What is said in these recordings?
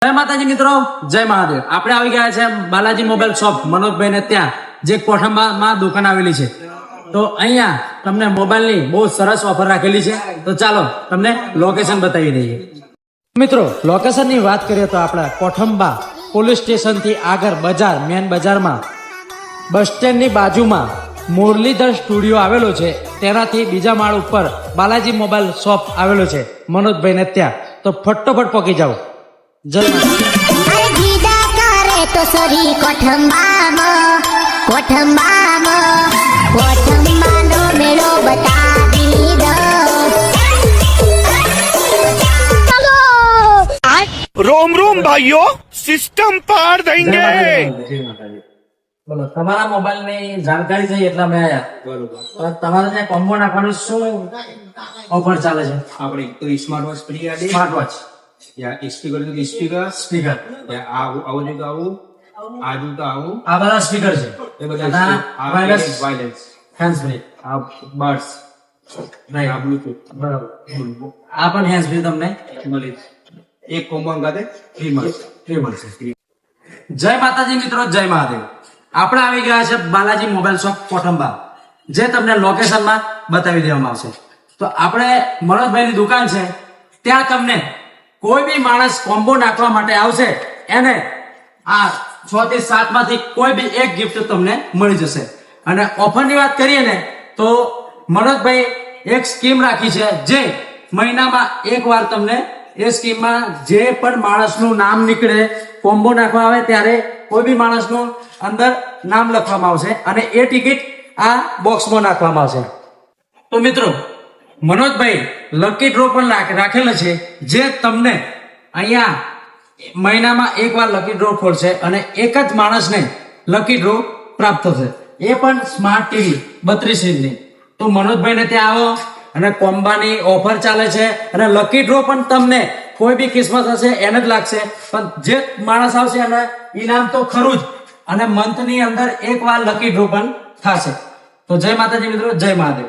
જય માતાજી મિત્રો, જય મહાદેવ. આપણે આવી ગયા છે બાલાજી મોબાઈલ શોપ મનોજભાઈ ને ત્યાં, જે કોઠંબામાં દુકાન આવેલી છે. તો અહીંયા તમને મોબાઈલની બહુ સરસ ઓફર રાખેલી છે. તો ચાલો તમને લોકેશન બતાવી દઈએ. મિત્રો, લોકેશનની વાત કરીએ તો આપણે કોઠંબા પોલીસ સ્ટેશન થી આગળ બજાર, મેન બજારમાં બસ સ્ટેન્ડની બાજુમાં મુરલીધર સ્ટુડિયો આવેલો છે. તેનાથી બીજા માળ ઉપર બાલાજી મોબાઈલ શોપ આવેલો છે મનોજભાઈ ને ત્યાં. તો ફટોફટ પહોંચી જાઓ. જય रोम रोम भाइयों, सिस्टम पार देंगे. બોલો, તમારા મોબાઈલ ની જાણકારી છે એટલે મેં આયા. બરોબર. તમારે ત્યાં કોમ્બો નાખવાનું શું ઓફર ચાલે છે? આપણે એક તો સ્માર્ટ વોચ ફ્રી આડી, સ્માર્ટ વોચ, યા સ્પીકર તો સ્પીકર, સ્પીકર, યા આવું જો તો આવું, આજુ તો આવું, આ બધા સ્પીકર છે. એ બધા વાયરલેસ, હેન્ડ ફ્રી, આ બર્ડ્સ, આ બ્લૂટૂથ, બરાબર. આ પણ હેન્ડ ફ્રી તમને મળી એક કોમ્બો અંગાતે ફ્રી મળશે. જય માતાજી મિત્રો, જય મહાદેવ. આપણે આવી ગયા છે બાલાજી મોબાઈલ શોપ કોઠંબા, જે તમને લોકેશનમાં બતાવી દેવામાં આવશે. તો આપણે મનોજભાઈની દુકાન છે, ત્યાં તમને કોઈ બી માણસ કોમ્બો નાખવા માટે આવશે, એને આ 6 થી 7 માંથી કોઈ બી એક ગિફ્ટ તમને મળી જશે. અને ઓફરની વાત કરીએ ને તો મનોજભાઈ એક સ્કીમ રાખી છે, જે મહિનામાં એક વાર તમને એ સ્કીમમાં જે પણ માણસનું નામ નીકળે, કોમ્બો નાખવા આવે ત્યારે કોઈ બી માણસનું અંદર નામ લખવામાં આવશે અને એ ટિકિટ આ બોક્સમાં નાખવામાં આવશે. તો મિત્રો, મનોજભાઈ લકી ડ્રો પણ રાખેલો છે, જે તમને અહીંયા મહિનામાં એક વાર લકી ડ્રો ખોલશે અને એક જ માણસને લકી ડ્રો પ્રાપ્ત થશે, એ પણ સ્માર્ટ ટીવી 32 ઇંચની. તો મનોજભાઈને ત્યાં આવો અને કોમ્બાની ઓફર ચાલે છે અને લકી ડ્રો પણ તમને કોઈ બી કિસ્મત હશે એને જ લાગશે, પણ જે માણસ આવશે એને ઇનામ તો ખરું જ, અને મંથની અંદર એક વાર લકી ડ્રો પણ થશે. તો જય માતાજી મિત્રો, જય મહાદેવ.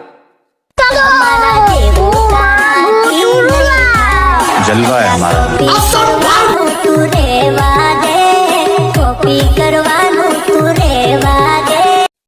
जलवा है हमारा.